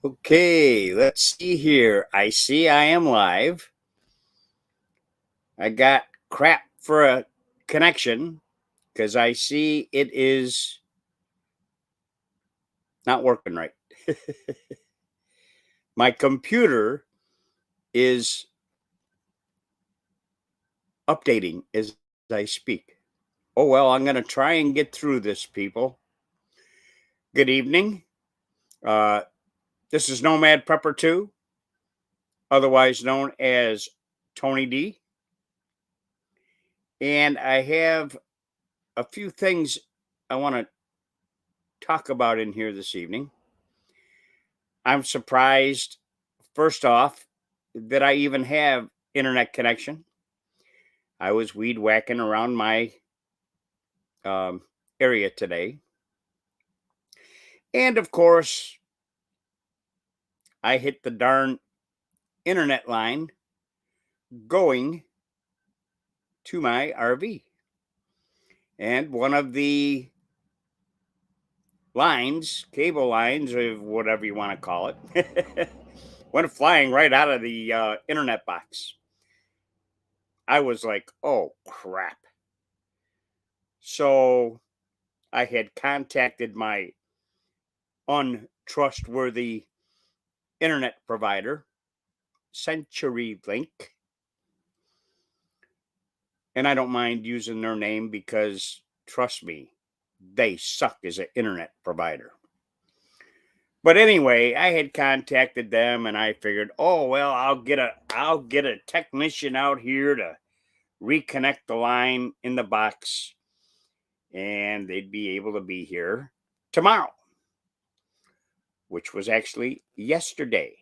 Okay, let's see here. I see I am live. I got crap for a connection because I see it is not working right. My computer is updating as I speak. Oh, well, I'm going to try and get through this, people. Good evening. Uh, this is Nomad Prepper 2, otherwise known as Tony D. And I have a few things I want to talk about in here this evening. I'm surprised, first off, that I even have internet connection. I was weed whacking around my um, area today. And of course, I hit the darn internet line going to my RV. And one of the lines, cable lines, or whatever you want to call it, went flying right out of the internet box. I was like, oh crap. So I had contacted my untrustworthy internet provider, CenturyLink. And I don't mind using their name because, trust me, they suck as an internet provider. But anyway, I had contacted them and I figured, oh well, I'll get a technician out here to reconnect the line in the box and they'd be able to be here tomorrow, which was actually yesterday.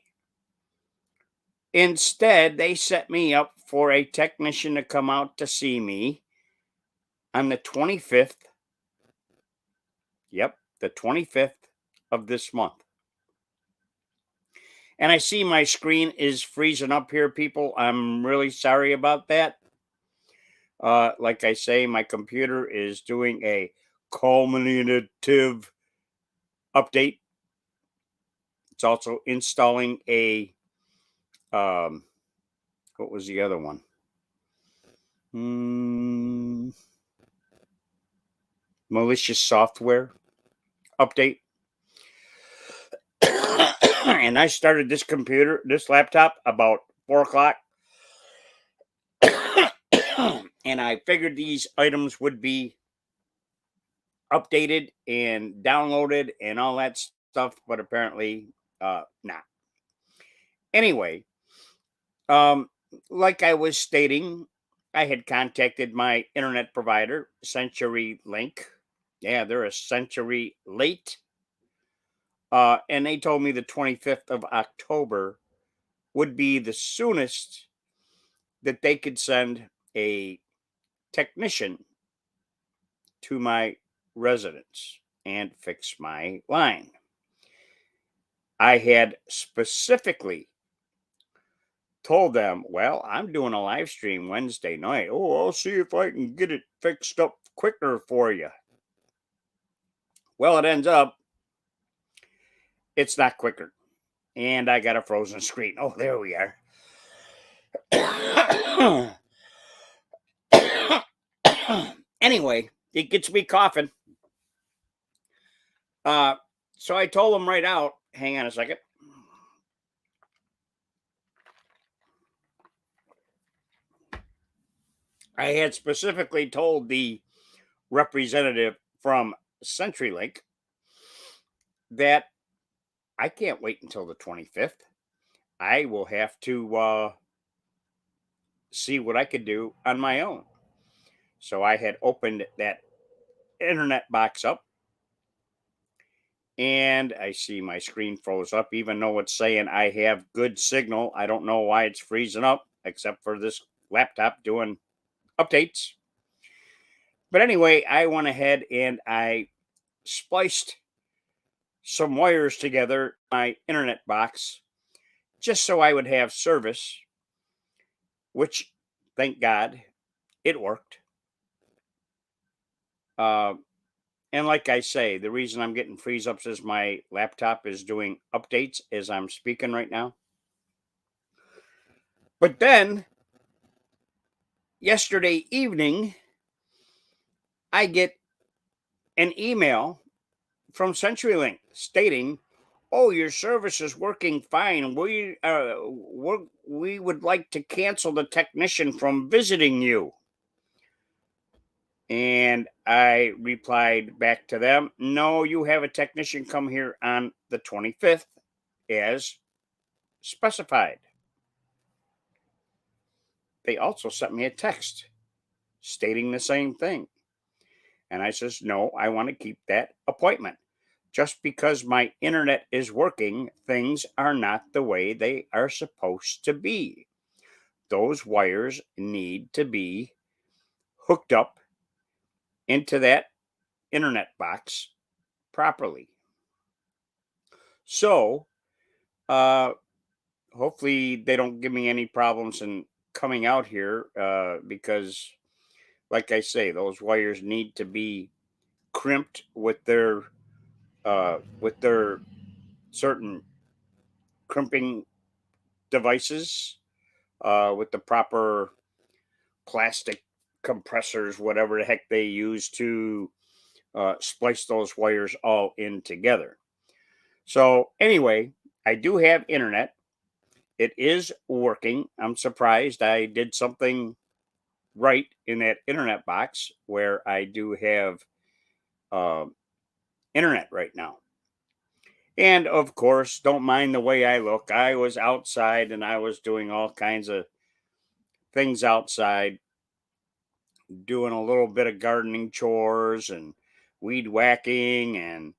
Instead, they set me up for a technician to come out to see me on the 25th. Yep, the 25th of this month. And I see my screen is freezing up here, people. I'm really sorry about that. Like I say, my computer is doing a culminative update. It's also installing a, what was the other one? Malicious software update. And I started this laptop about 4 o'clock. And I figured these items would be updated and downloaded and all that stuff, but apparently not. Anyway, um, like I was stating, I had contacted my internet provider, CenturyLink. Yeah, they're a century late. And they told me the 25th of October would be the soonest that they could send a technician to my residence and fix my line. I had specifically told them, well, I'm doing a live stream Wednesday night. Oh, I'll see if I can get it fixed up quicker for you. Well, it ends up it's not quicker. And I got a frozen screen. Oh, there we are. Anyway, it gets me coughing. So I told them right out, hang on a second. I had specifically told the representative from CenturyLink that I can't wait until the 25th. I will have to see what I could do on my own. So I had opened that internet box up and I see my screen froze up, even though it's saying I have good signal. I don't know why it's freezing up, except for this laptop doing updates. But anyway, I went ahead and I spliced some wires together, my internet box, just so I would have service, which, thank God, it worked. Uh, And like I say, the reason I'm getting freeze ups is my laptop is doing updates as I'm speaking right now. But then yesterday evening, I get an email from CenturyLink stating, "Oh, your service is working fine. We would like to cancel the technician from visiting you." And I replied back to them, "No, you have a technician come here on the 25th as specified." They also sent me a text stating the same thing. And I says, "No, I want to keep that appointment. Just because my internet is working, things are not the way they are supposed to be. Those wires need to be hooked up into that internet box properly." So, uh, hopefully, they don't give me any problems in coming out here because, like I say, those wires need to be crimped with their certain crimping devices with the proper plastic compressors, whatever the heck they use to splice those wires all in together. So, anyway, I do have internet. It is working. I'm surprised I did something right in that internet box where I do have uh, internet right now. And of course, don't mind the way I look. I was outside and I was doing all kinds of things outside, doing a little bit of gardening chores and weed whacking and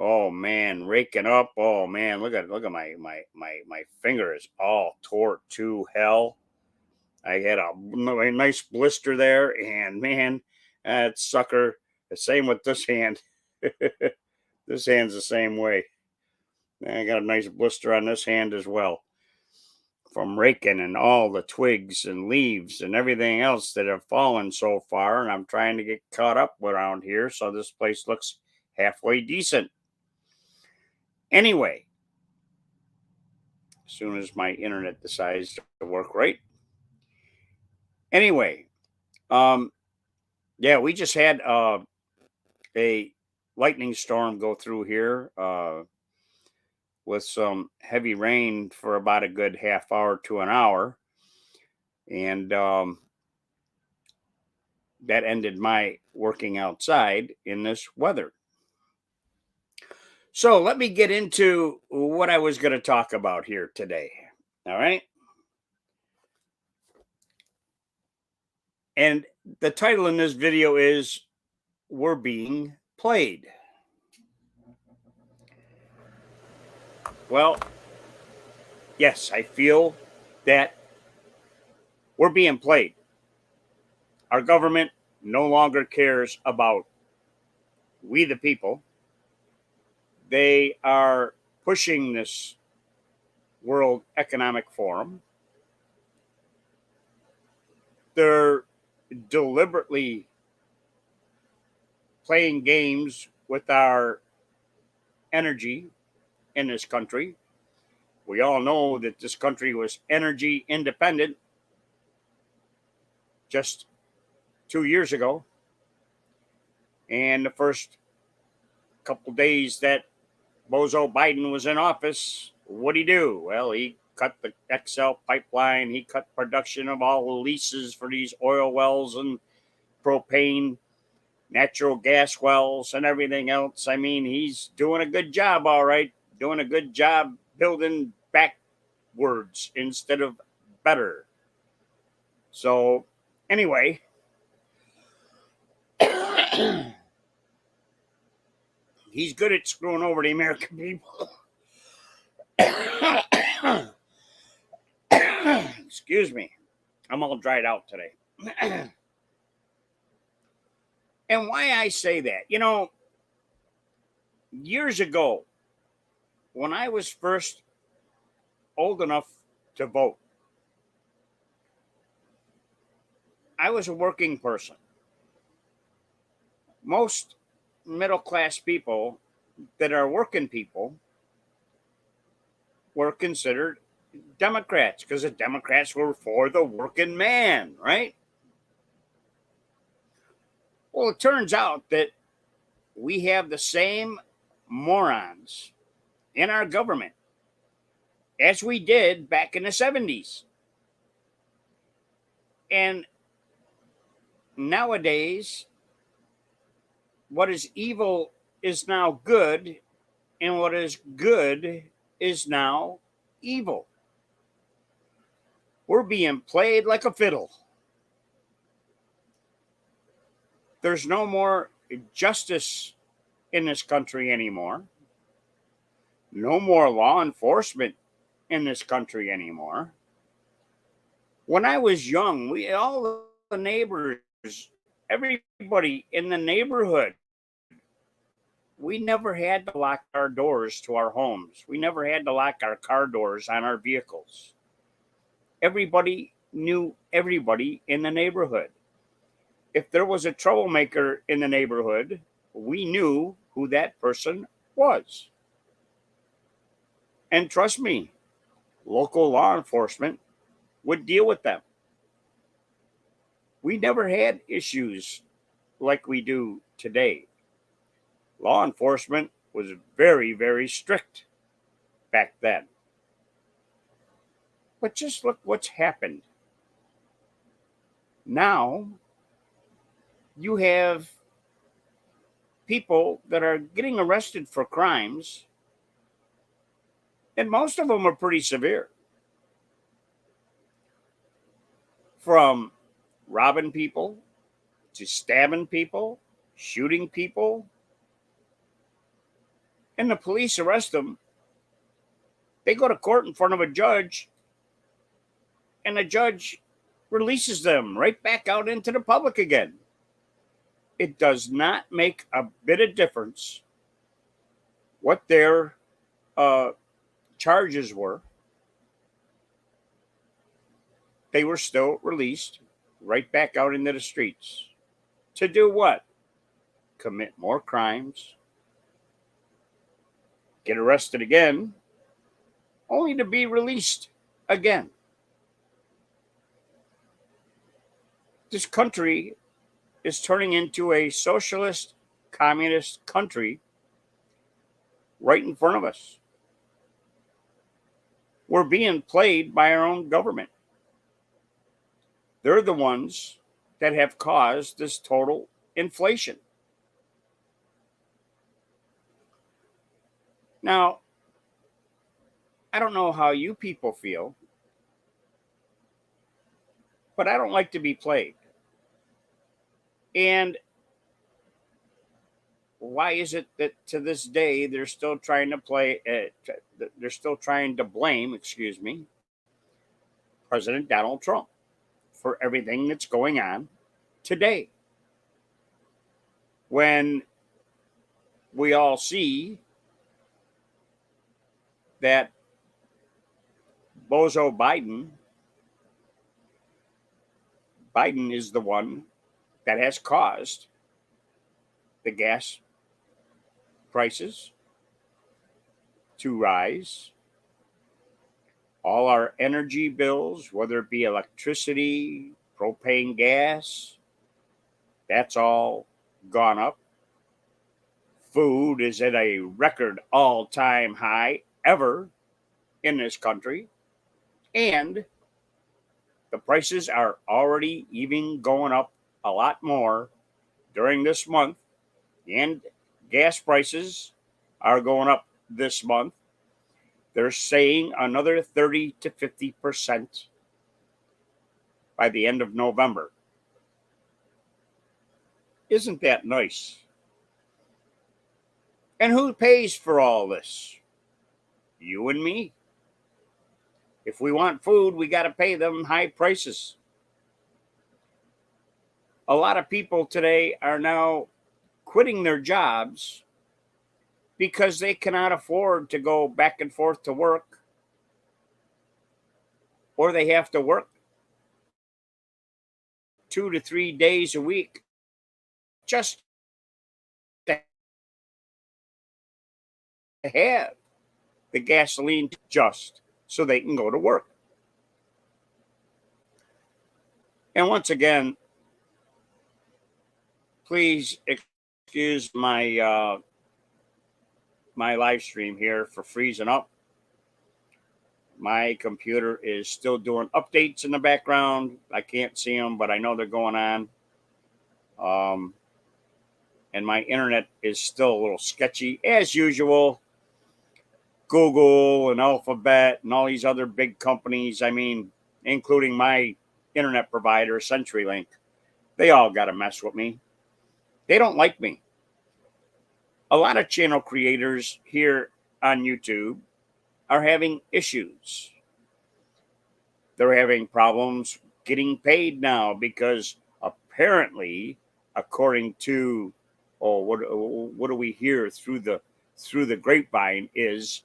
oh man, raking up. Oh man, look at my finger is all tore to hell. I had a nice blister there, and man, that sucker. The same with this hand. This hand's the same way. I got a nice blister on this hand as well from raking and all the twigs and leaves and everything else that have fallen so far. And I'm trying to get caught up around here so this place looks halfway decent. Anyway, as soon as my internet decides to work right. Anyway, um, yeah, we just had a lightning storm go through here with some heavy rain for about a good half hour to an hour. And that ended my working outside in this weather. So let me get into what I was going to talk about here today. All right. And the title in this video is "We're Being Played." Well, yes, I feel that we're being played. Our government no longer cares about we the people. They are pushing this World Economic Forum. They're deliberately playing games with our energy in this country. We all know that this country was energy independent just 2 years ago. And the first couple days that Bozo Biden was in office, what'd he do? Well, he cut the XL pipeline. He cut production of all the leases for these oil wells and propane, natural gas wells, and everything else. I mean, he's doing a good job, all right. Doing a good job building backwards instead of better. So, anyway, he's good at screwing over the American people. Excuse me. I'm all dried out today. And why I say that, years ago, when I was first old enough to vote, I was a working person. Most middle class people that are working people were considered Democrats because the Democrats were for the working man, right? Well, it turns out that we have the same morons in our government as we did back in the 70s. And nowadays, what is evil is now good, and what is good is now evil. We're being played like a fiddle. There's no more justice in this country anymore. No more law enforcement in this country anymore. When I was young, we all the neighbors, everybody in the neighborhood, we never had to lock our doors to our homes. We never had to lock our car doors on our vehicles. Everybody knew everybody in the neighborhood. If there was a troublemaker in the neighborhood, we knew who that person was. And trust me, local law enforcement would deal with them. We never had issues like we do today. Law enforcement was very, very strict back then. But just look what's happened. Now you have people that are getting arrested for crimes, and most of them are pretty severe. From robbing people to stabbing people, shooting people, and the police arrest them. They go to court in front of a judge, and the judge releases them right back out into the public again. It does not make a bit of difference what their charges were. They were still released right back out into the streets. To do what? Commit more crimes, get arrested again, only to be released again. This country is turning into a socialist, communist country right in front of us. We're being played by our own government. They're the ones that have caused this total inflation. Now, I don't know how you people feel, but I don't like to be played. And why is it that to this day they're still trying to they're still trying to blame, excuse me, President Donald Trump for everything that's going on today? When we all see that Bozo Biden is the one that has caused the gas prices to rise. All our energy bills, whether it be electricity, propane gas, that's all gone up. Food is at a record all-time high ever in this country. And the prices are already even going up a lot more during this month. And gas prices are going up this month. They're saying another 30 to 50% by the end of November. Isn't that nice? And who pays for all this? You and me. If we want food, we got to pay them high prices. A lot of people today are now quitting their jobs because they cannot afford to go back and forth to work, or they have to work 2 to 3 days a week just to have the gasoline just so they can go to work. And once again, please excuse my live stream here for freezing up. My computer is still doing updates in the background. I can't see them, but I know they're going on. Um, and my internet is still a little sketchy as usual. Google and Alphabet and all these other big companies, I mean, including my internet provider, CenturyLink, they all got to mess with me. They don't like me. A lot of channel creators here on YouTube are having issues. They're having problems getting paid now because apparently, according to what do we hear through the grapevine is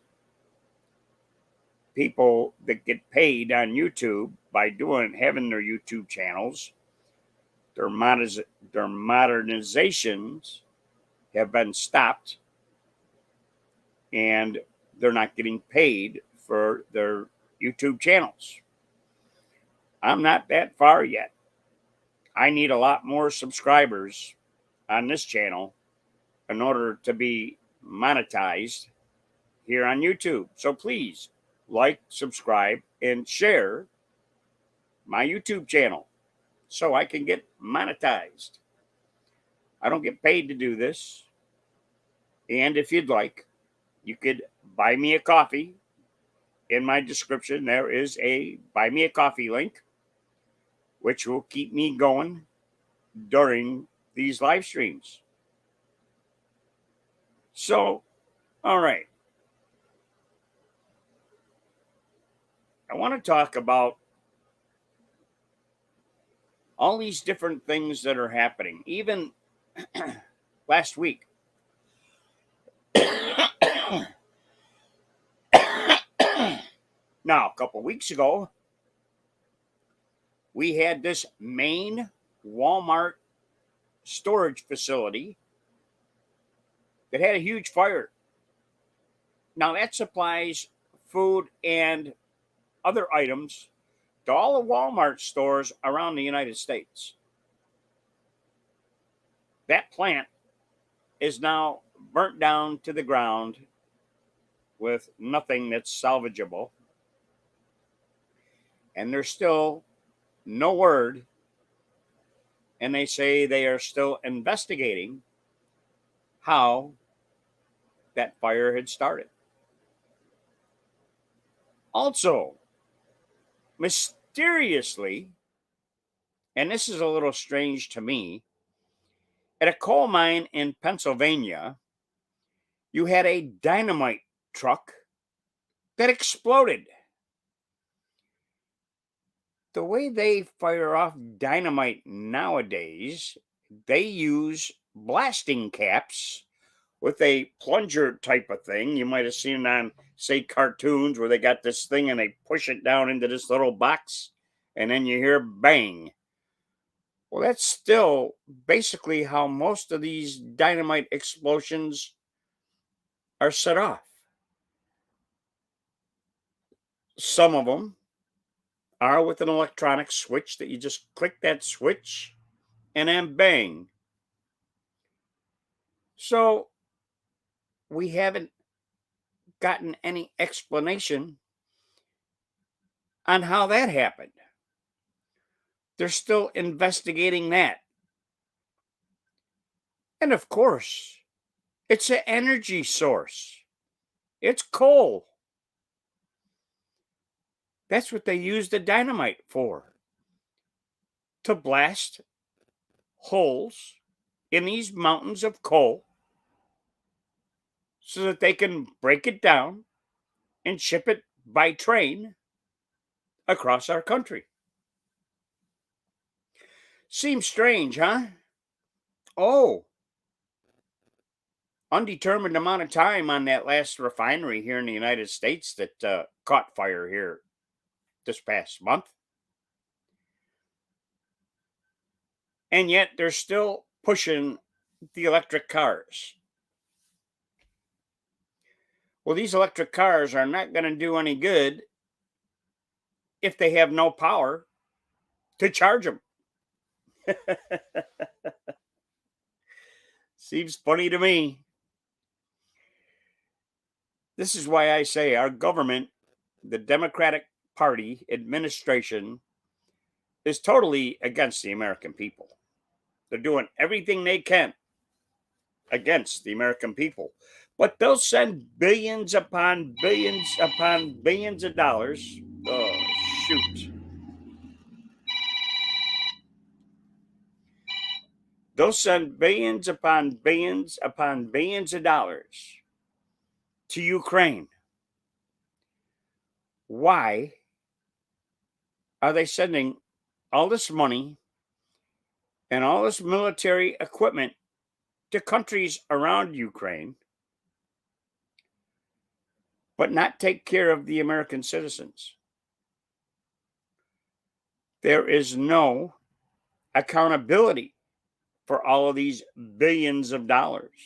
people that get paid on YouTube by having their YouTube channels, their modernizations have been stopped, and they're not getting paid for their YouTube channels. I'm not that far yet. I need a lot more subscribers on this channel in order to be monetized here on YouTube. So please like, subscribe, and share my YouTube channel so I can get monetized. I don't get paid to do this. And if you'd like, you could buy me a coffee. In my description, there is a buy me a coffee link, which will keep me going during these live streams. So, all right. I want to talk about all these different things that are happening. Even last week, now, a couple weeks ago, we had this main Walmart storage facility that had a huge fire. Now, that supplies food and other items to all the Walmart stores around the United States. That plant is now burnt down to the ground with nothing that's salvageable. And there's still no word. And they say they are still investigating how that fire had started. Also, mysteriously, and this is a little strange to me, at a coal mine in Pennsylvania, you had a dynamite truck that exploded. The way they fire off dynamite nowadays, they use blasting caps with a plunger type of thing. You might have seen it on, say, cartoons where they got this thing and they push it down into this little box and then you hear bang. Well, that's still basically how most of these dynamite explosions are set off. Some of them are with an electronic switch that you just click that switch and then bang. So we haven't gotten any explanation on how that happened. They're still investigating that. And of course, it's an energy source. It's coal. That's what they use the dynamite for, to blast holes in these mountains of coal so that they can break it down and ship it by train across our country. Seems strange, huh? Oh, undetermined amount of time on that last refinery here in the United States that caught fire here this past month. And yet they're still pushing the electric cars. Well, these electric cars are not going to do any good if they have no power to charge them. Seems funny to me. This is why I say our government, the Democratic Party administration, is totally against the American people. They're doing everything they can against the American people. But they'll send billions upon billions of dollars. Oh, shoot. They'll send billions upon billions of dollars to Ukraine. Why are they sending all this money and all this military equipment to countries around Ukraine, but not take care of the American citizens? There is no accountability for all of these billions of dollars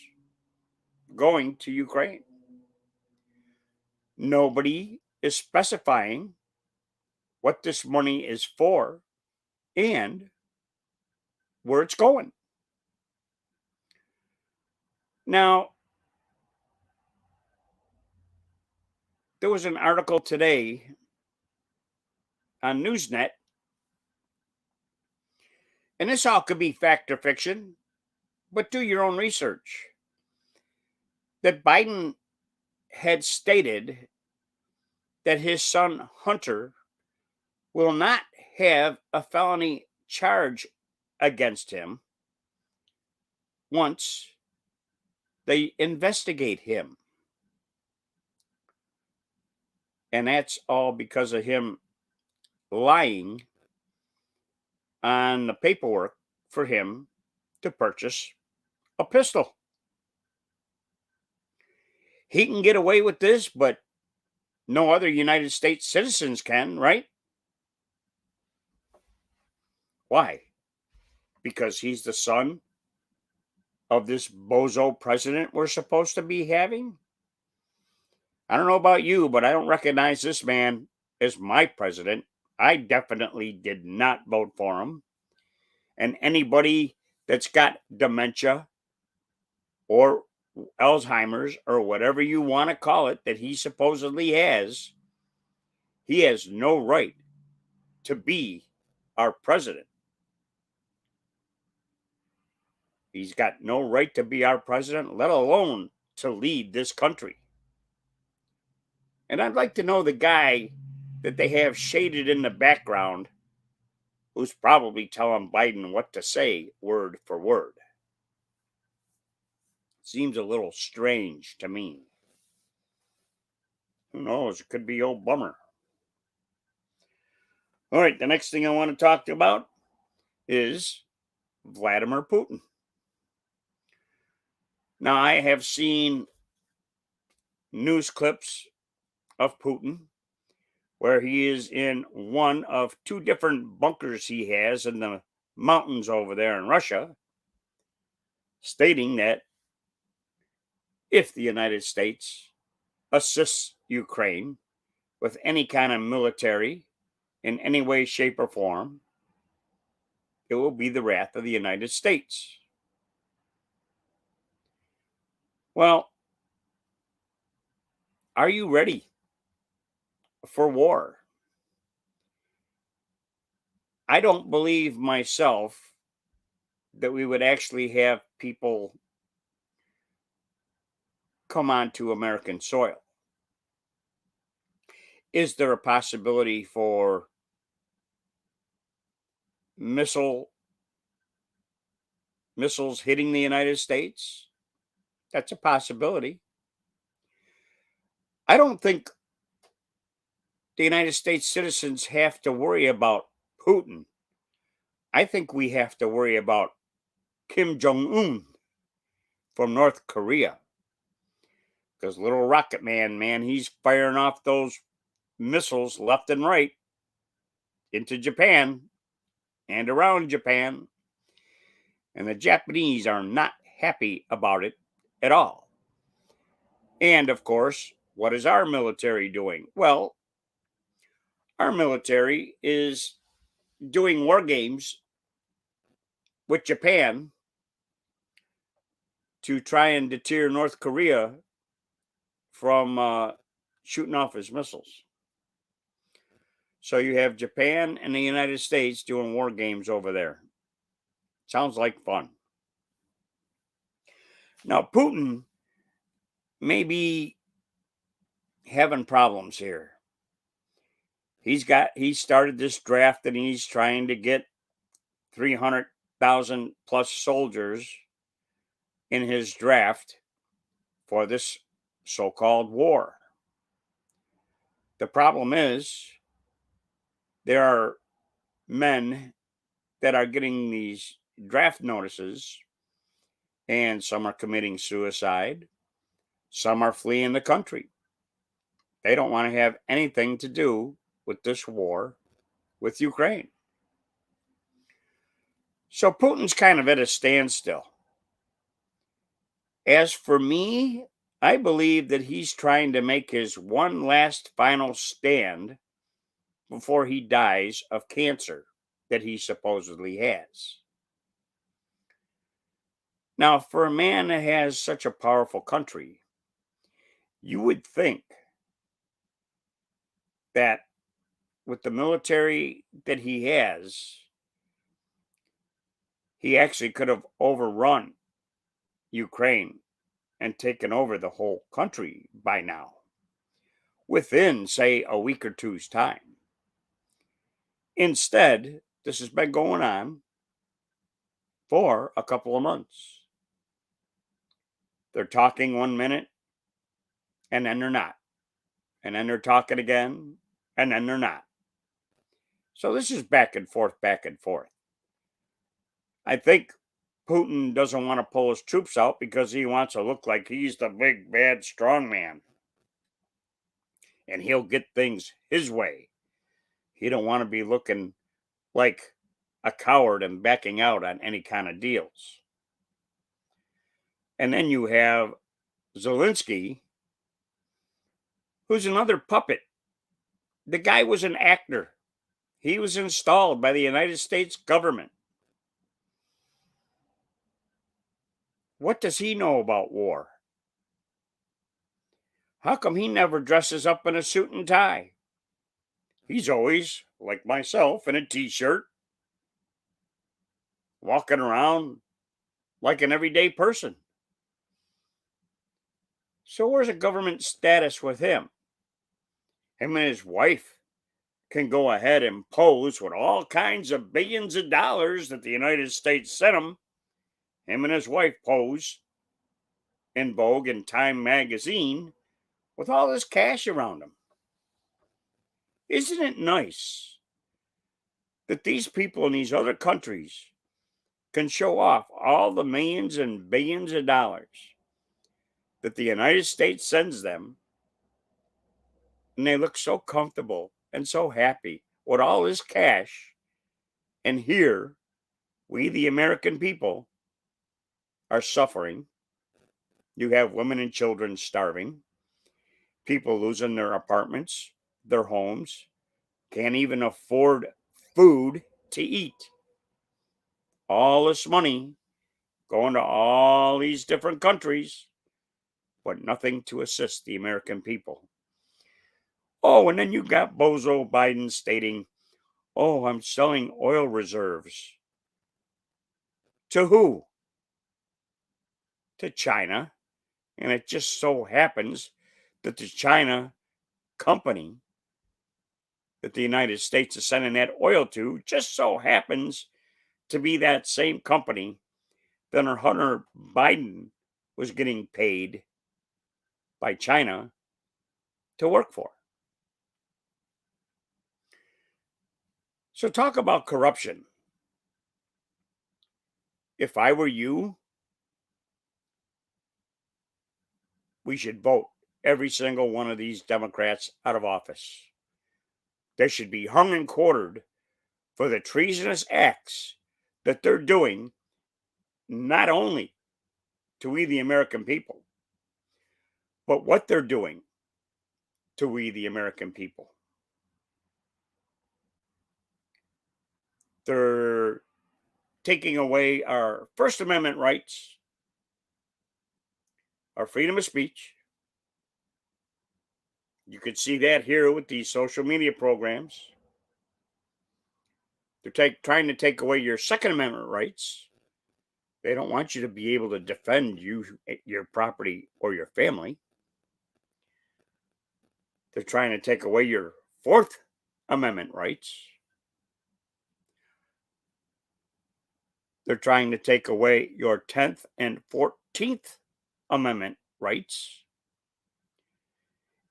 going to Ukraine. Nobody is specifying what this money is for and where it's going. Now, there was an article today on Newsnet, and this all could be fact or fiction, but do your own research. That Biden had stated that his son Hunter will not have a felony charge against him once they investigate him. And that's all because of him lying on the paperwork for him to purchase a pistol. He can get away with this, but no other United States citizens can, right? Why? Because he's the son of this bozo president we're supposed to be having? I don't know about you, but I don't recognize this man as my president. I definitely did not vote for him. And anybody that's got dementia or Alzheimer's or whatever you want to call it that he supposedly has, he has no right to be our president. He's got no right to be our president, let alone to lead this country. And I'd like to know the guy that they have shaded in the background who's probably telling Biden what to say word for word. Seems a little strange to me. Who knows? It could be old Bummer. All right, the next thing I want to talk about is Vladimir Putin. Now, I have seen news clips of Putin where he is in one of two different bunkers he has in the mountains over there in Russia, stating that if the United States assists Ukraine with any kind of military in any way, shape, or form, it will be the wrath of the United States. Well, are you ready for war? I don't believe myself that we would actually have people come onto American soil. Is there a possibility for missiles hitting the United States? That's a possibility. I don't think the United States citizens have to worry about Putin. I think we have to worry about Kim Jong Un from North Korea. Because little rocket man, he's firing off those missiles left and right into Japan and around Japan. And the Japanese are not happy about it at all. And of course, what is our military doing? Well, our military is doing war games with Japan to try and deter North Korea from shooting off his missiles. So you have Japan and the United States doing war games over there. Sounds like fun. Now, Putin may be having problems here. He started this draft and he's trying to get 300,000 plus soldiers in his draft for this so-called war. The problem is there are men that are getting these draft notices, and some are committing suicide, some are fleeing the country. They don't want to have anything to do with this war with Ukraine. So Putin's kind of at a standstill. As for me, I believe that he's trying to make his one last final stand before he dies of cancer that he supposedly has. Now, for a man that has such a powerful country, you would think that with the military that he has, he actually could have overrun Ukraine and taken over the whole country by now, within, say, a week or two's time. Instead, this has been going on for a couple of months. They're talking 1 minute, and then they're not. And then they're talking again, and then they're not. So this is back and forth, back and forth. I think Putin doesn't want to pull his troops out because he wants to look like he's the big, bad, strong man. And he'll get things his way. He don't want to be looking like a coward and backing out on any kind of deals. And then you have Zelensky, who's another puppet. The guy was an actor. He was installed by the United States government. What does he know about war? How come he never dresses up in a suit and tie? He's always, like myself, in a t-shirt, walking around like an everyday person. So where's the government status with him? Him and his wife can go ahead and pose with all kinds of billions of dollars that the United States sent him. Him and his wife pose in Vogue and Time magazine with all this cash around them. Isn't it nice that these people in these other countries can show off all the millions and billions of dollars that the United States sends them, and they look so comfortable and so happy with all this cash, and here we, the American people, are suffering. You have women and children starving, people losing their apartments, their homes, can't even afford food to eat. All this money going to all these different countries, but nothing to assist the American people. Oh, and then you got Bozo Biden stating, oh, I'm selling oil reserves. To who? To China. And it just so happens that the China company that the United States is sending that oil to just so happens to be that same company that Hunter Biden was getting paid by China to work for. So talk about corruption. If I were you, we should vote every single one of these Democrats out of office. They should be hung and quartered for the treasonous acts that they're doing, not only to we, the American people, but what they're doing to we, the American people. They're taking away our First Amendment rights, our freedom of speech. You could see that here with these social media programs. They're trying to take away your Second Amendment rights. They don't want you to be able to defend your property, or your family. They're trying to take away your Fourth Amendment rights. They're trying to take away your 10th and 14th Amendment rights.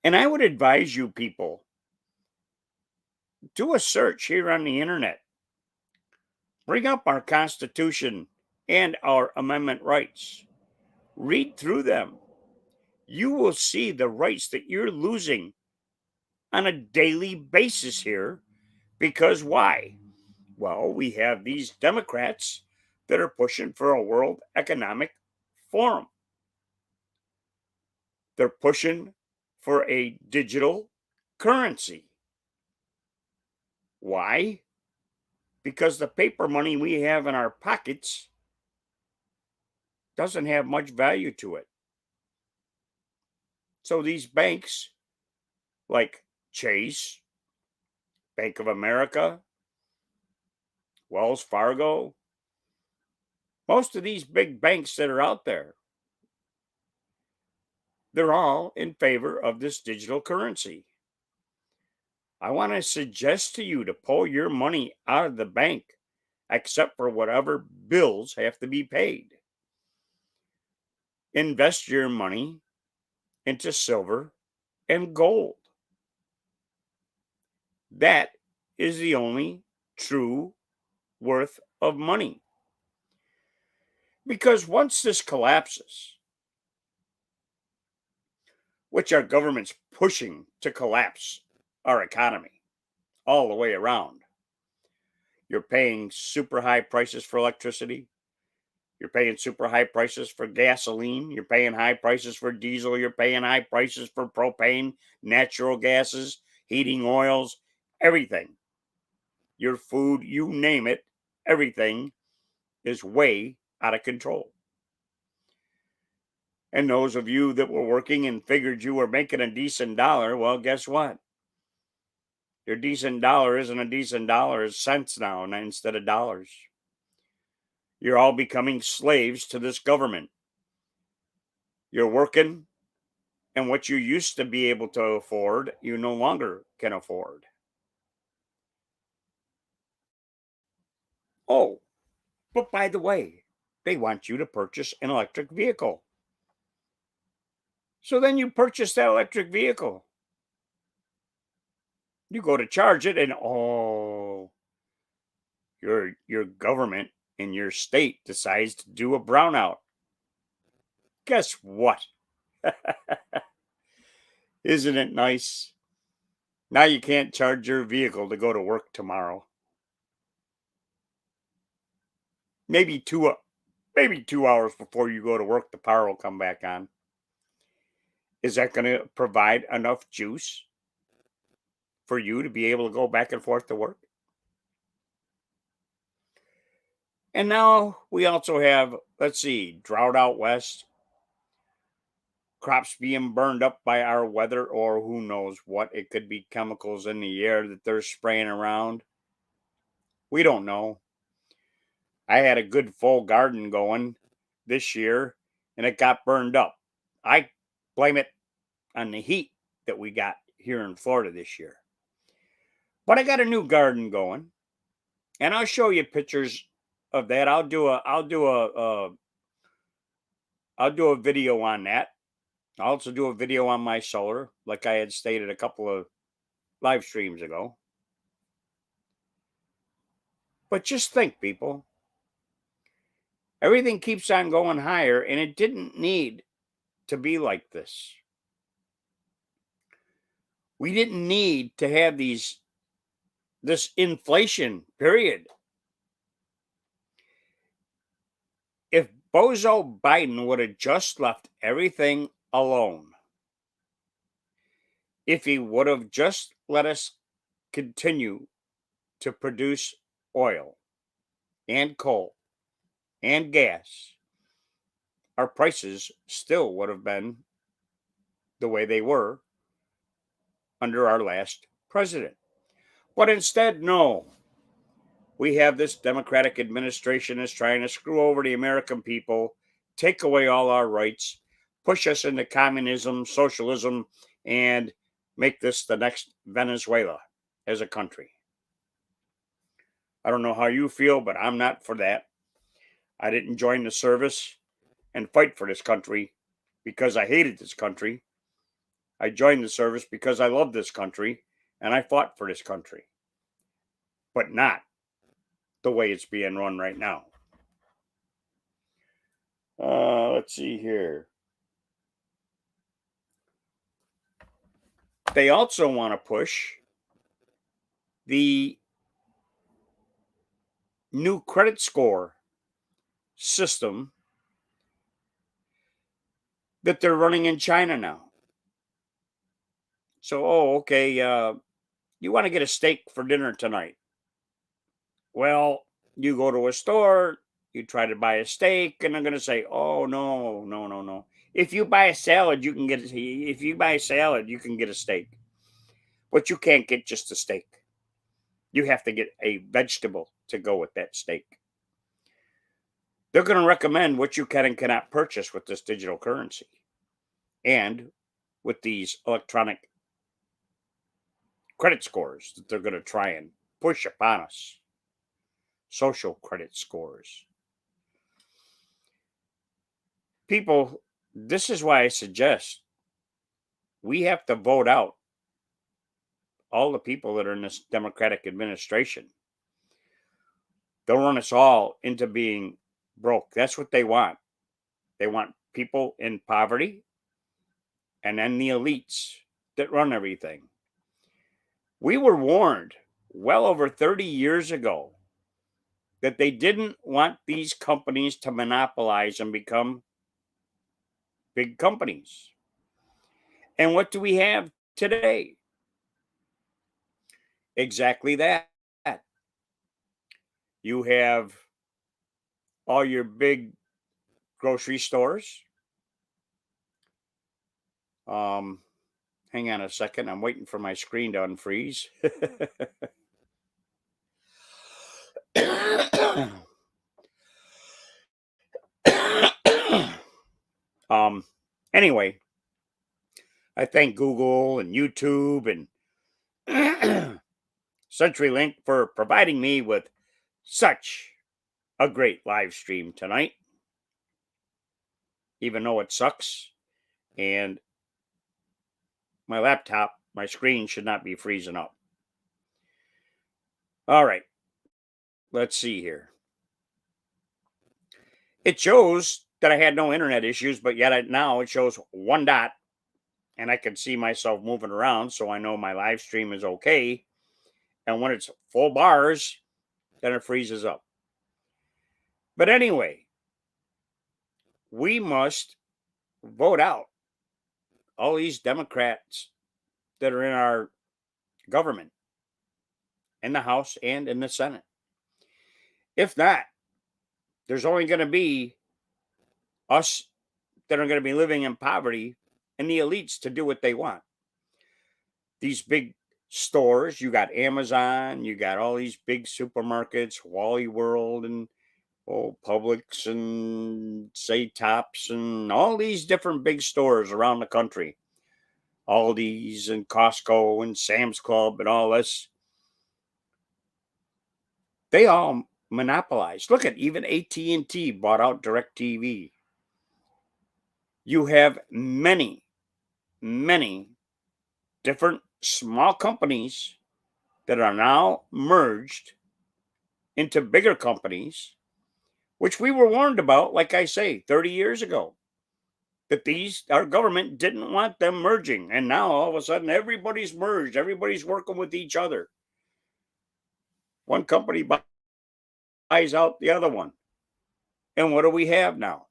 And I would advise you people, do a search here on the internet. Bring up our Constitution and our amendment rights. Read through them. You will see the rights that you're losing on a daily basis here. Because why? Well, we have these Democrats that are pushing for a World Economic Forum. They're pushing for a digital currency. Why? Because the paper money we have in our pockets doesn't have much value to it. So these banks like Chase, Bank of America, Wells Fargo, most of these big banks that are out there, they're all in favor of this digital currency. I want to suggest to you to pull your money out of the bank, except for whatever bills have to be paid. Invest your money into silver and gold. That is the only true worth of money. Because once this collapses, which our government's pushing to collapse our economy all the way around, you're paying super high prices for electricity. You're paying super high prices for gasoline. You're paying high prices for diesel. You're paying high prices for propane, natural gases, heating oils, everything. Your food, you name it, everything is way out of control. And those of you that were working and figured you were making a decent dollar, well, guess what? Your decent dollar isn't a decent dollar, it's cents now instead of dollars. You're all becoming slaves to this government. You're working, and what you used to be able to afford, you no longer can afford. Oh, but by the way, they want you to purchase an electric vehicle. So then you purchase that electric vehicle. You go to charge it, and your government in your state decides to do a brownout. Guess what? Isn't it nice? Now you can't charge your vehicle to go to work tomorrow. Maybe 2 hours before you go to work, the power will come back on. Is that going to provide enough juice for you to be able to go back and forth to work? And now we also have, let's see, drought out west, crops being burned up by our weather, or who knows what. It could be chemicals in the air that they're spraying around. We don't know. I had a good full garden going this year and it got burned up. I blame it on the heat that we got here in Florida this year. But I got a new garden going, and I'll show you pictures of that. I'll do a video on that. I'll also do a video on my solar, like I had stated a couple of live streams ago. But just think, people, everything keeps on going higher, and it didn't need to be like this. We didn't need to have this inflation, period. If Bozo Biden would have just left everything alone, if he would have just let us continue to produce oil and coal and gas, our prices still would have been the way they were under our last president. But instead, no. We have this Democratic administration that's trying to screw over the American people, take away all our rights, push us into communism, socialism, and make this the next Venezuela as a country. I don't know how you feel, but I'm not for that. I didn't join the service and fight for this country because I hated this country. I joined the service because I love this country and I fought for this country, but not the way it's being run right now. Let's see here. They also want to push the new credit score system that they're running in China now. So, okay, you want to get a steak for dinner tonight. Well, you go to a store, you try to buy a steak, and they're going to say, "Oh no, no, no, no! If you buy a salad, you can get if you buy a salad, you can get a steak, but you can't get just a steak. You have to get a vegetable to go with that steak." They're going to recommend what you can and cannot purchase with this digital currency and with these electronic credit scores that they're going to try and push upon us. Social credit scores. People, this is why I suggest we have to vote out all the people that are in this Democratic administration. They'll run us all into being broke. That's what they want. They want people in poverty and then the elites that run everything. We were warned well over 30 years ago that they didn't want these companies to monopolize and become big companies. And what do we have today? Exactly that. You have all your big grocery stores. Hang on a second. I'm waiting for my screen to unfreeze. Anyway, I thank Google and YouTube and CenturyLink for providing me with such a great live stream tonight, even though it sucks. And my laptop, my screen should not be freezing up. All right, let's see here. It shows that I had no internet issues, but yet now it shows one dot and I can see myself moving around, so I know my live stream is okay. And when it's full bars, then it freezes up. But anyway, we must vote out all these Democrats that are in our government, in the House and in the Senate. If not, there's only going to be us that are going to be living in poverty and the elites to do what they want. These big stores, you got Amazon, you got all these big supermarkets, Wally World and Publix and Say Tops and all these different big stores around the country. Aldi's and Costco and Sam's Club and all this. They all monopolized. Look at even AT&T bought out DirecTV. You have many, many different small companies that are now merged into bigger companies, which we were warned about, like I say, 30 years ago, that our government didn't want them merging. And now all of a sudden, everybody's merged. Everybody's working with each other. One company buys out the other one. And what do we have now?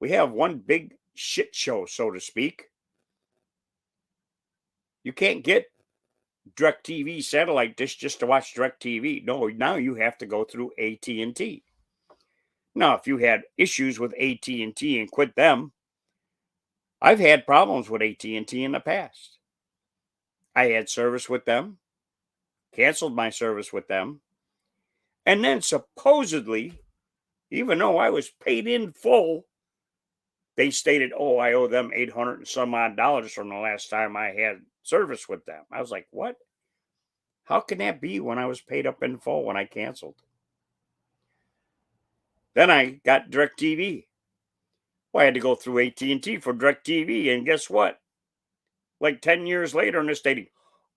We have one big shit show, so to speak. You can't get DirecTV satellite dish just to watch DirecTV. No, now you have to go through AT&T. Now, if you had issues with AT&T and quit them, I've had problems with AT&T in the past. I had service with them, canceled my service with them, and then supposedly, even though I was paid in full, they stated, "Oh, I owe them 800 and some odd dollars from the last time I had service with them." I was like, "What? How can that be when I was paid up in full when I canceled?" Then I got DirecTV. Well, I had to go through AT&T for DirecTV, and guess what? Like 10 years later, and they're stating,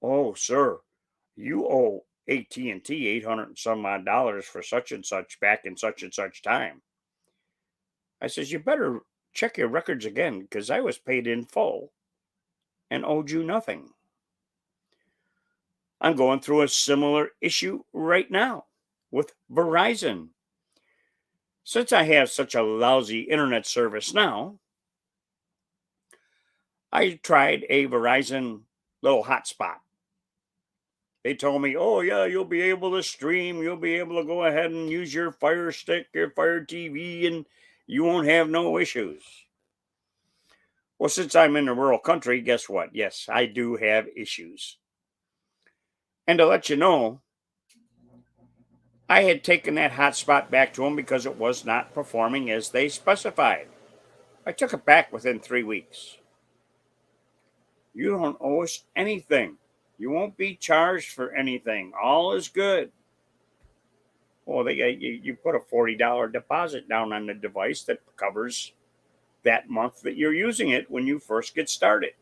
"Oh, sir, you owe AT&T 800 and some odd dollars for such and such back in such and such time." I says, "You better check your records again because I was paid in full and owed you nothing." I'm going through a similar issue right now with Verizon. Since I have such a lousy internet service now, I tried a Verizon little hotspot. They told me, "Oh, yeah, you'll be able to stream. You'll be able to go ahead and use your Fire Stick, your Fire TV, and you won't have no issues." Well, since I'm in the rural country, guess what? Yes, I do have issues. And to let you know, I had taken that hotspot back to them because it was not performing as they specified. I took it back within 3 weeks. "You don't owe us anything. You won't be charged for anything. All is good." Well, you put a $40 deposit down on the device that covers that month that you're using it when you first get started.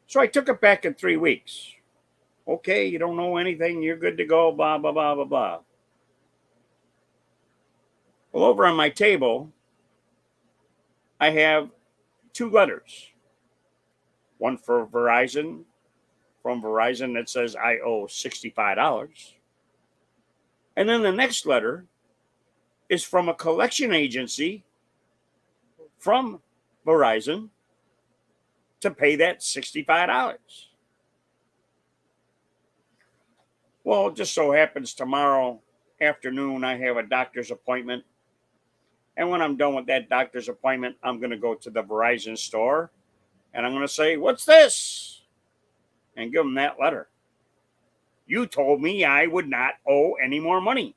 So I took it back in 3 weeks. "Okay, you don't know anything. You're good to go, blah, blah, blah, blah, blah." Well, over on my table, I have two letters. One for Verizon, from Verizon, that says I owe $65. And then the next letter is from a collection agency from Verizon to pay that $65. Well, it just so happens tomorrow afternoon I have a doctor's appointment. And when I'm done with that doctor's appointment, I'm going to go to the Verizon store and I'm going to say, "What's this?" And give them that letter. "You told me I would not owe any more money.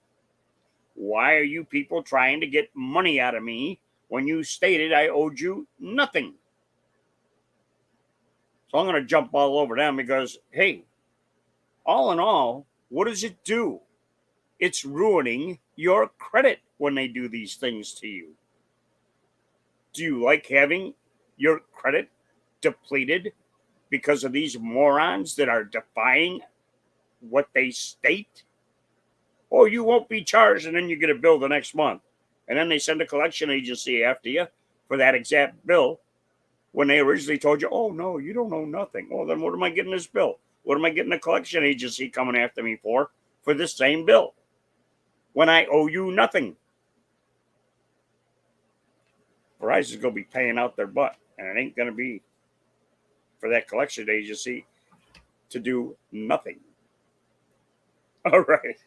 Why are you people trying to get money out of me when you stated I owed you nothing?" So I'm going to jump all over them because, hey, all in all, what does it do? It's ruining your credit when they do these things to you. Do you like having your credit depleted because of these morons that are defying what they state? "Oh, you won't be charged," and then you get a bill the next month. And then they send a collection agency after you for that exact bill when they originally told you, "Oh, no, you don't owe nothing." Well, then what am I getting this bill? What am I getting a collection agency coming after me for this same bill when I owe you nothing? Verizon's going to be paying out their butt, and it ain't going to be for that collection agency to do nothing. All right.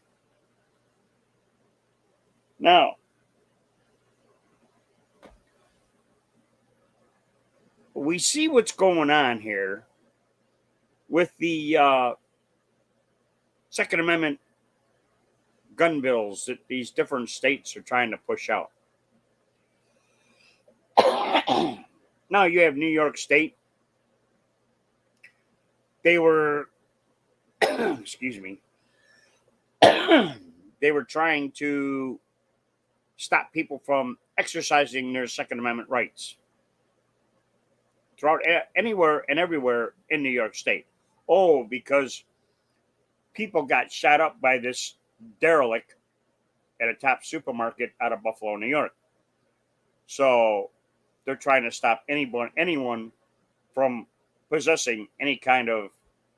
Now, we see what's going on here with the Second Amendment gun bills that these different states are trying to push out. Now you have New York State. They were, excuse me, they were trying to stop people from exercising their Second Amendment rights throughout anywhere and everywhere in New York State. Oh, because people got shot up by this derelict at a top supermarket out of Buffalo, New York. So they're trying to stop anyone from possessing any kind of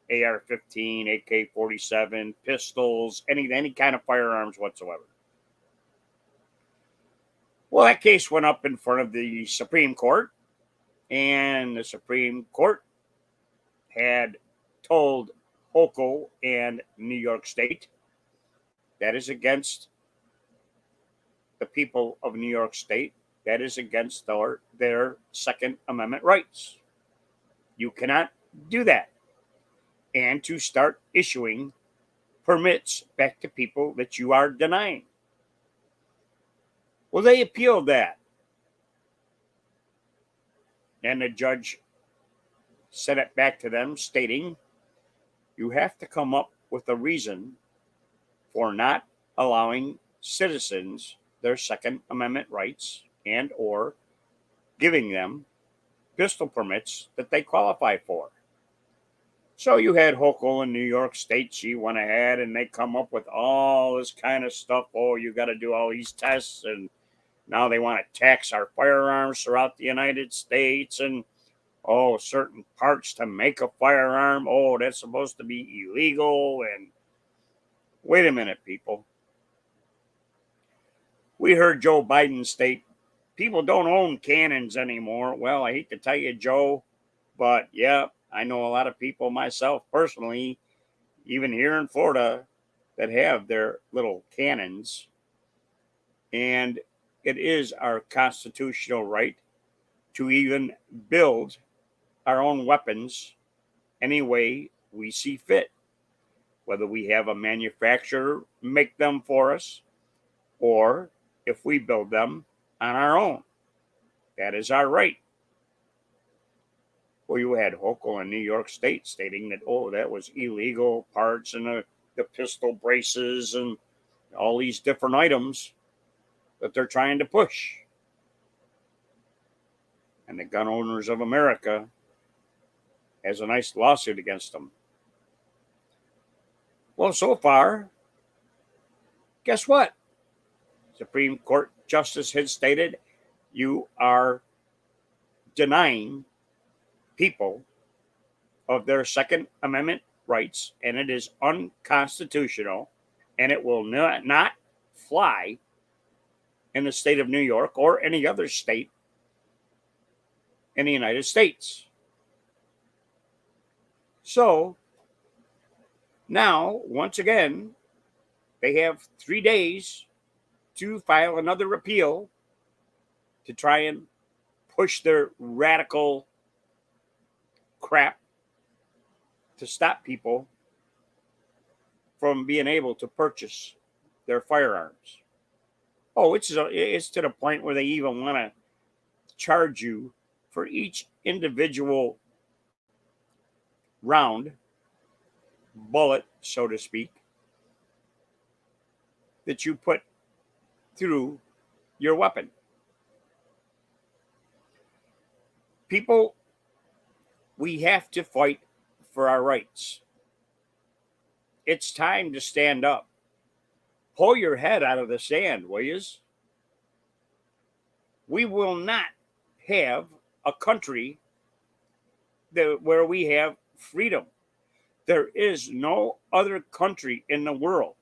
AR-15, AK-47, pistols, any kind of firearms whatsoever. Well, that case went up in front of the Supreme Court, and the Supreme Court had told Hochul and New York State that is against the people of New York State. That is against their Second Amendment rights. You cannot do that. And to start issuing permits back to people that you are denying. Well, they appealed that. And the judge sent it back to them, stating, you have to come up with a reason for not allowing citizens their Second Amendment rights and or giving them pistol permits that they qualify for. So you had Hochul in New York State. She went ahead and they come up with all this kind of stuff. Oh, you got to do all these tests. And now they want to tax our firearms throughout the United States. And, oh, certain parts to make a firearm. Oh, that's supposed to be illegal. And wait a minute, people. We heard Joe Biden state people don't own cannons anymore. Well, I hate to tell you, Joe, but yeah, I know a lot of people myself personally, even here in Florida, that have their little cannons. And it is our constitutional right to even build our own weapons any way we see fit. Whether we have a manufacturer make them for us or if we build them on our own. That is our right. Well, you had Hochul in New York State stating that, oh, that was illegal parts and the pistol braces and all these different items that they're trying to push. And the Gun Owners of America has a nice lawsuit against them. Well, so far, guess what? Supreme Court Justice had stated you are denying people of their Second Amendment rights, and it is unconstitutional, and it will not fly in the state of New York or any other state in the United States. So now, once again, they have 3 days to file another appeal to try and push their radical crap to stop people from being able to purchase their firearms. Oh, it's to the point where they even want to charge you for each individual round, bullet, so to speak, that you put through your weapon. People, we have to fight for our rights. It's time to stand up. Pull your head out of the sand, will yous? We will not have a country where we have freedom. There is no other country in the world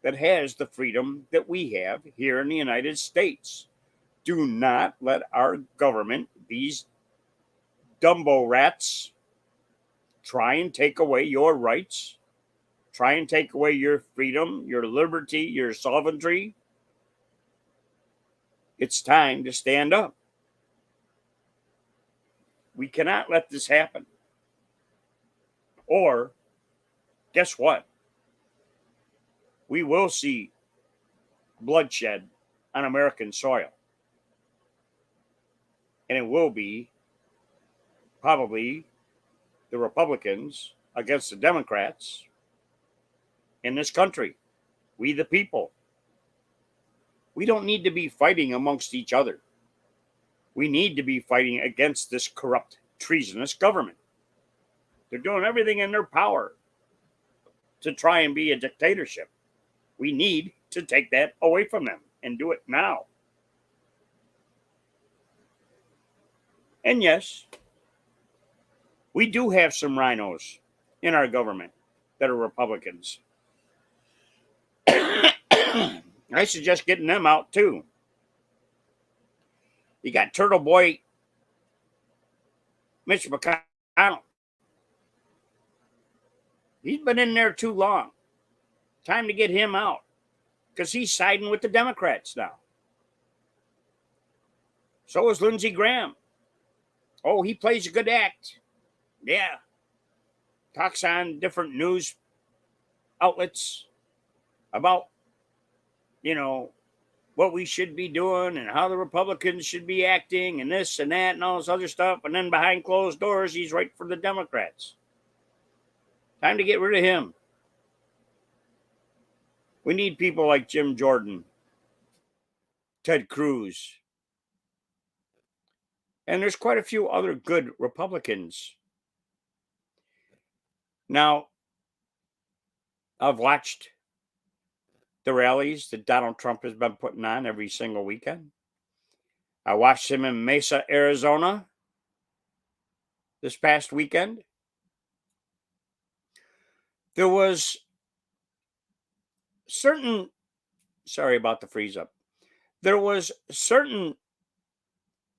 that has the freedom that we have here in the United States. Do not let our government, these Dumbo rats, try and take away your rights, try and take away your freedom, your liberty, your sovereignty. It's time to stand up. We cannot let this happen. Or, guess what? We will see bloodshed on American soil. And it will be probably the Republicans against the Democrats in this country. We the people. We don't need to be fighting amongst each other. We need to be fighting against this corrupt, treasonous government. They're doing everything in their power to try and be a dictatorship. We need to take that away from them and do it now. And yes, we do have some rhinos in our government that are Republicans. I suggest getting them out too. You got Turtle Boy Mitch McConnell. He's been in there too long. Time to get him out because he's siding with the Democrats now. So is Lindsey Graham. Oh, he plays a good act. Yeah. Talks on different news outlets about, you know, what we should be doing and how the Republicans should be acting and this and that and all this other stuff. And then behind closed doors, he's right for the Democrats. Time to get rid of him. We need people like Jim Jordan, Ted Cruz, and there's quite a few other good Republicans. Now, I've watched the rallies that Donald Trump has been putting on every single weekend. I watched him in Mesa, Arizona this past weekend. There was certain, sorry about the freeze up. There was certain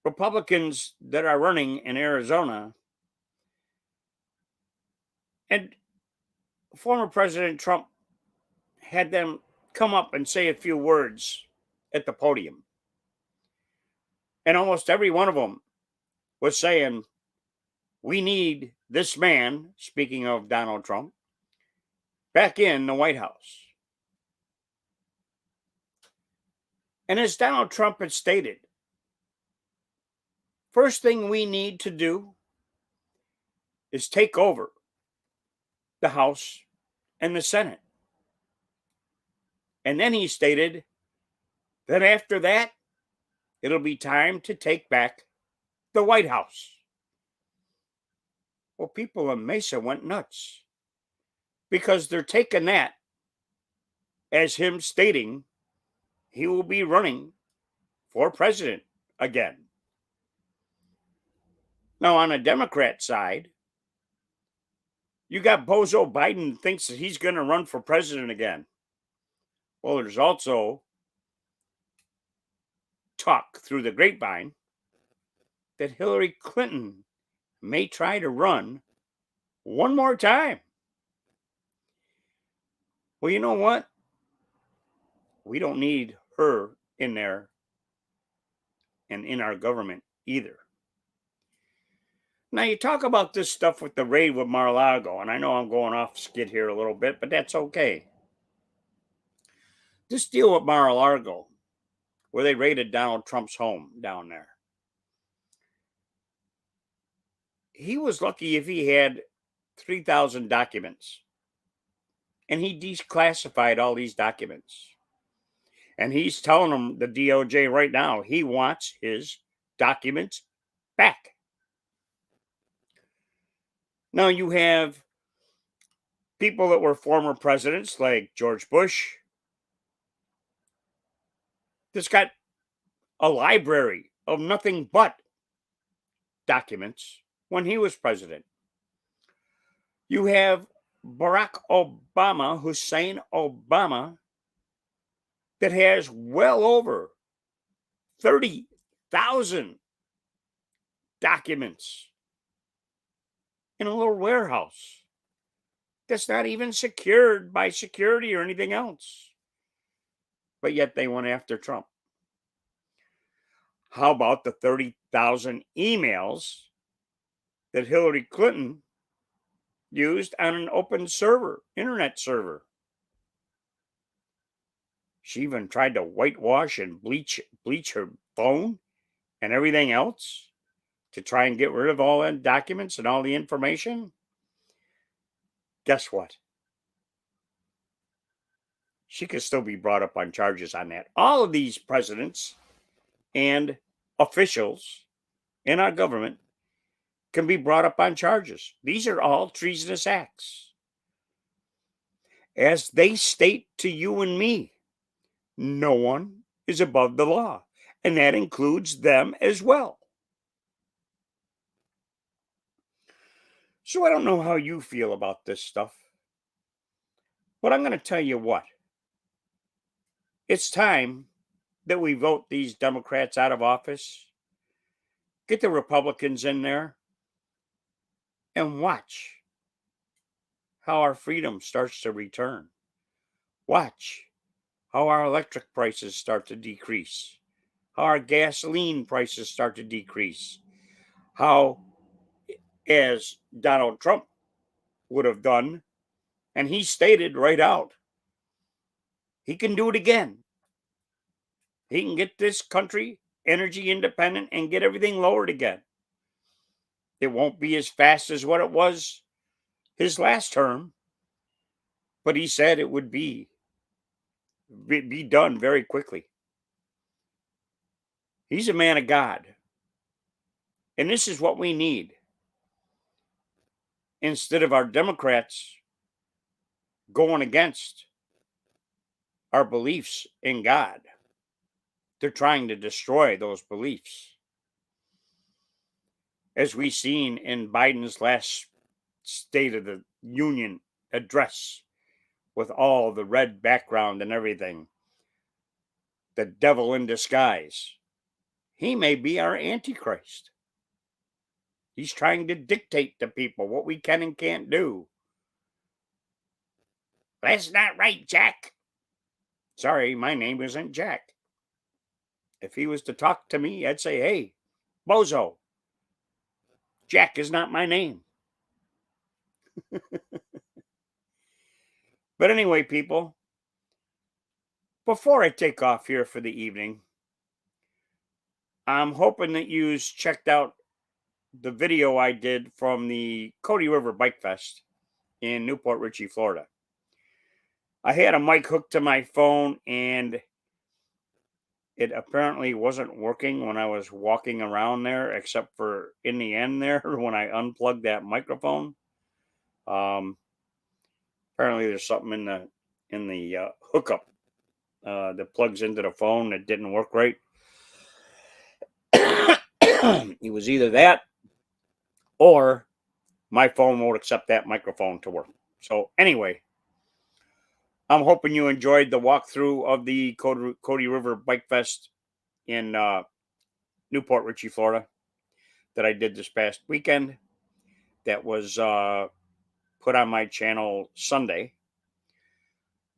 Republicans that are running in Arizona, and former President Trump had them come up and say a few words at the podium. And almost every one of them was saying, we need this man, speaking of Donald Trump, back in the White House. And as Donald Trump had stated, first thing we need to do is take over the House and the Senate. And then he stated that after that, it'll be time to take back the White House. Well, people in Mesa went nuts because they're taking that as him stating he will be running for president again. Now, on the Democrat side, you got Bozo Biden thinks that he's going to run for president again. Well, there's also talk through the grapevine that Hillary Clinton may try to run one more time. Well, you know what? We don't need her in there and in our government either. Now, you talk about this stuff with the raid with Mar-a-Lago, and I know I'm going off skid here a little bit, but that's okay. This deal with Mar-a-Lago, where they raided Donald Trump's home down there, he was lucky if he had 3,000 documents, and he declassified all these documents. And he's telling them, the DOJ right now, he wants his documents back. Now you have people that were former presidents like George Bush that's got a library of nothing but documents when he was president. You have Barack Obama, Hussein Obama, that has well over 30,000 documents in a little warehouse that's not even secured by security or anything else. But yet they went after Trump. How about the 30,000 emails that Hillary Clinton used on an open server, internet server? She even tried to whitewash and bleach her phone and everything else to try and get rid of all the documents and all the information. Guess what? She could still be brought up on charges on that. All of these presidents and officials in our government can be brought up on charges. These are all treasonous acts. As they state to you and me, no one is above the law, and that includes them as well. So I don't know how you feel about this stuff, but I'm going to tell you what. It's time that we vote these Democrats out of office, get the Republicans in there, and watch how our freedom starts to return. Watch how our electric prices start to decrease, how our gasoline prices start to decrease, how, as Donald Trump would have done, and he stated right out, he can do it again. He can get this country energy independent and get everything lowered again. It won't be as fast as what it was his last term, but he said it would be done very quickly. He's a man of God. And this is what we need. Instead of our Democrats going against our beliefs in God, they're trying to destroy those beliefs. As we've seen in Biden's last State of the Union address, with all the red background and everything, the devil in disguise. He may be our Antichrist. He's trying to dictate to people what we can and can't do. That's not right, Jack. Sorry, my name isn't Jack. If he was to talk to me, I'd say, hey, bozo, Jack is not my name. But anyway, people, before I take off here for the evening, I'm hoping that you checked out the video I did from the Cody River Bike Fest in Newport Richey, Florida. I had a mic hooked to my phone and it apparently wasn't working when I was walking around there, except for in the end there when I unplugged that microphone. Apparently there's something in the hookup that plugs into the phone that didn't work right. It was either that or my phone won't accept that microphone to work. So anyway, I'm hoping you enjoyed the walkthrough of the Cody River Bike Fest in Newport Richey, Florida, that I did this past weekend. That was put on my channel Sunday.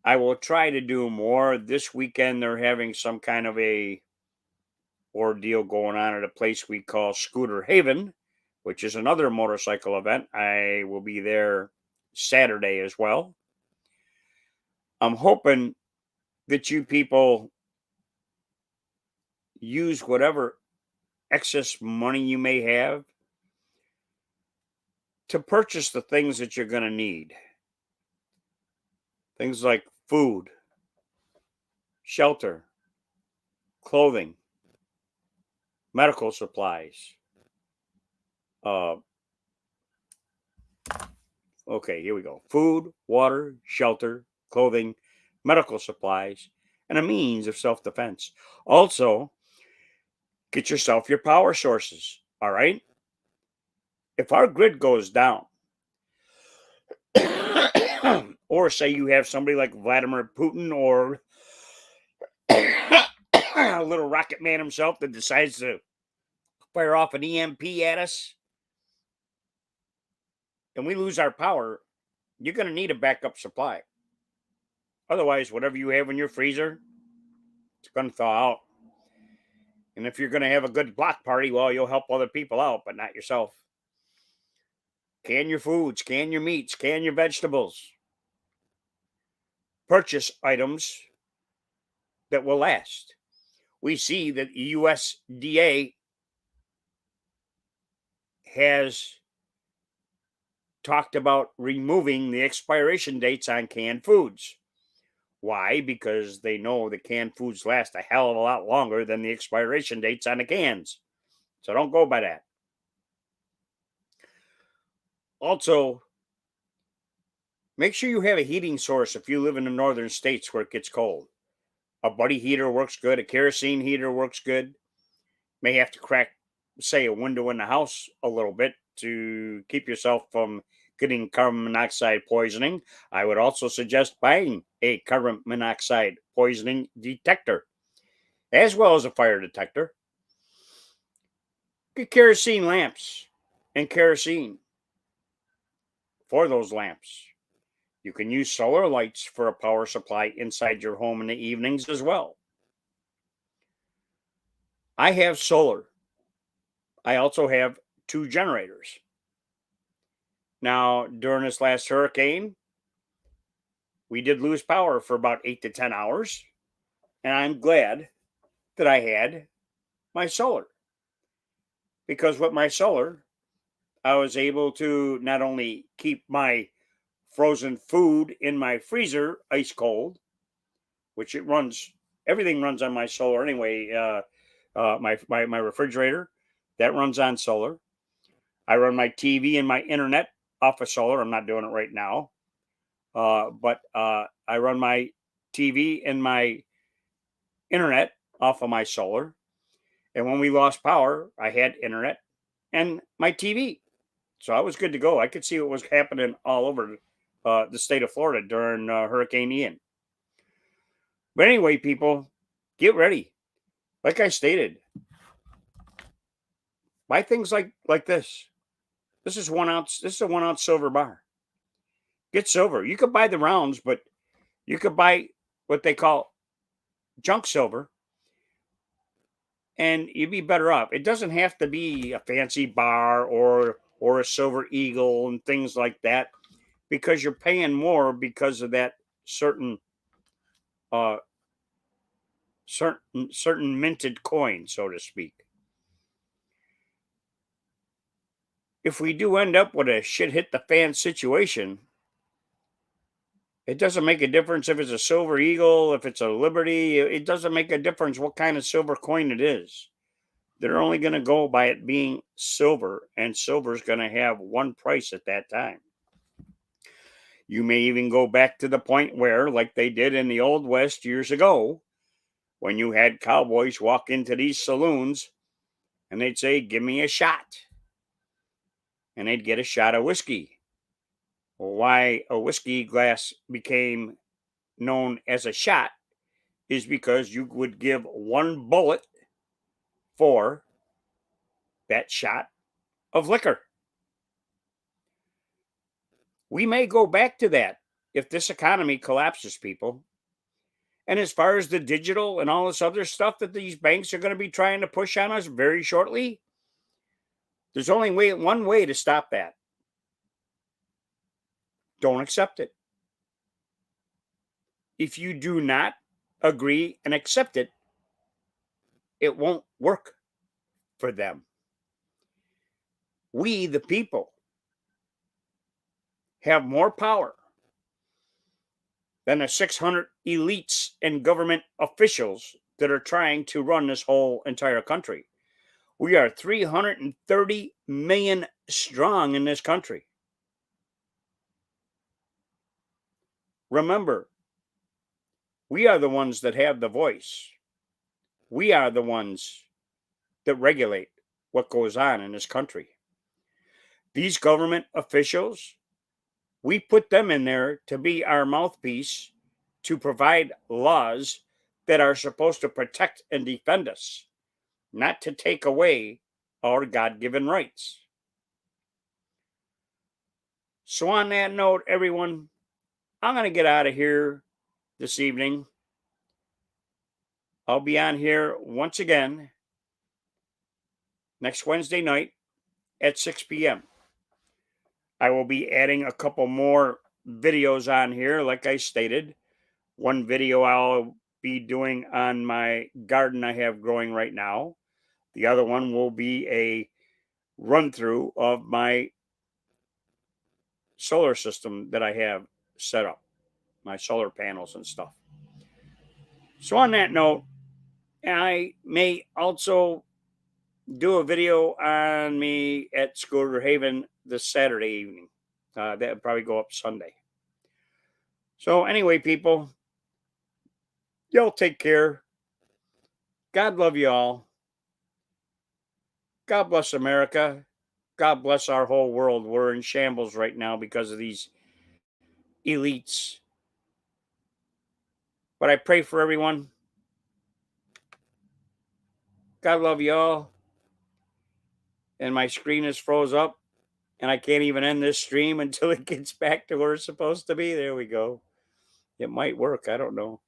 I will try to do more this weekend. They're having some kind of a ordeal going on at a place we call Scooter Haven, which is another motorcycle event. I will be there Saturday as well. I'm hoping that you people use whatever excess money you may have to purchase the things that you're going to need. Things like food, shelter, clothing, medical supplies. Okay, here we go. Food, water, shelter, clothing, medical supplies, and a means of self-defense. Also, get yourself your power sources, all right? If our grid goes down, or say you have somebody like Vladimir Putin or a little rocket man himself that decides to fire off an EMP at us, and we lose our power, you're going to need a backup supply. Otherwise, whatever you have in your freezer, it's going to thaw out. And if you're going to have a good block party, well, you'll help other people out, but not yourself. Can your foods, can your meats, can your vegetables. Purchase items that will last. We see that the USDA has talked about removing the expiration dates on canned foods. Why? Because they know the canned foods last a hell of a lot longer than the expiration dates on the cans. So don't go by that. Also, make sure you have a heating source if you live in the northern states where it gets cold. A buddy heater works good. A kerosene heater works good. May have to crack, say, a window in the house a little bit to keep yourself from getting carbon monoxide poisoning. I would also suggest buying a carbon monoxide poisoning detector, as well as a fire detector. Get kerosene lamps and kerosene for those lamps. You can use solar lights for a power supply inside your home in the evenings as well. I have solar. I also have two generators. Now, during this last hurricane, we did lose power for about 8 to 10 hours. And I'm glad that I had my solar because with my solar, I was able to not only keep my frozen food in my freezer ice cold, which it runs, everything runs on my solar anyway. My refrigerator that runs on solar. I run my TV and my internet off of solar. I'm not doing it right now, but I run my TV and my internet off of my solar. And when we lost power, I had internet and my TV. So I was good to go. I could see what was happening all over the state of Florida during Hurricane Ian. But anyway, people, get ready. Like I stated, buy things like this. This is 1 ounce. This is a 1 ounce silver bar. Get silver. You could buy the rounds, but you could buy what they call junk silver, and you'd be better off. It doesn't have to be a fancy bar or a silver eagle and things like that, because you're paying more because of that certain uh certain minted coin, so to speak. If we do end up with a shit hit the fan situation, it doesn't make a difference if it's a silver eagle, if it's a liberty. It doesn't make a difference what kind of silver coin it is. They're only going to go by it being silver, and silver is going to have one price at that time. You may even go back to the point where, like they did in the Old West years ago, when you had cowboys walk into these saloons and they'd say, "Give me a shot." And they'd get a shot of whiskey. Well, why a whiskey glass became known as a shot is because you would give one bullet for that shot of liquor. We may go back to that if this economy collapses, people. And as far as the digital and all this other stuff that these banks are going to be trying to push on us very shortly, there's only one way to stop that. Don't accept it. If you do not agree and accept it, it won't work for them. We, the people, have more power than the 600 elites and government officials that are trying to run this whole entire country. We are 330 million strong in this country. Remember, we are the ones that have the voice. We are the ones that regulate what goes on in this country. These government officials, we put them in there to be our mouthpiece to provide laws that are supposed to protect and defend us, not to take away our God given rights. So, on that note, everyone, I'm going to get out of here this evening. I'll be on here once again next Wednesday night at 6 p.m. I will be adding a couple more videos on here, like I stated. One video I'll be doing on my garden I have growing right now. The other one will be a run through of my solar system that I have set up, my solar panels and stuff. So, on that note, I may also do a video on me at Scooter Haven this Saturday evening. That'll probably go up Sunday. So, anyway, people, y'all take care. God love you all. God bless America. God bless our whole world. We're in shambles right now because of these elites. But I pray for everyone. God love you all. And my screen is froze up. And I can't even end this stream until it gets back to where it's supposed to be. There we go. It might work. I don't know.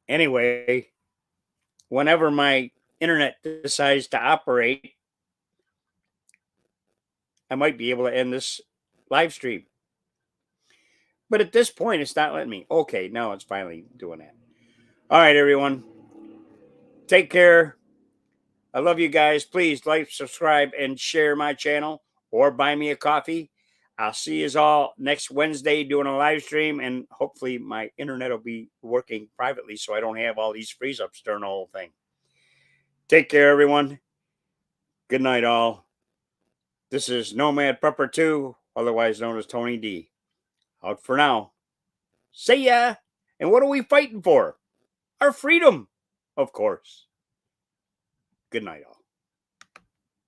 Anyway, whenever my internet decides to operate, I might be able to end this live stream. But at this point, it's not letting me. Okay, now it's finally doing that. All right, everyone. Take care. I love you guys. Please like, subscribe, and share my channel or buy me a coffee. I'll see you all next Wednesday doing a live stream, and hopefully my internet will be working privately so I don't have all these freeze ups during the whole thing. Take care, everyone. Good night, all. This is Nomad Prepper 2, otherwise known as Tony D. Out for now. See ya. And what are we fighting for? Our freedom, of course. Good night, all.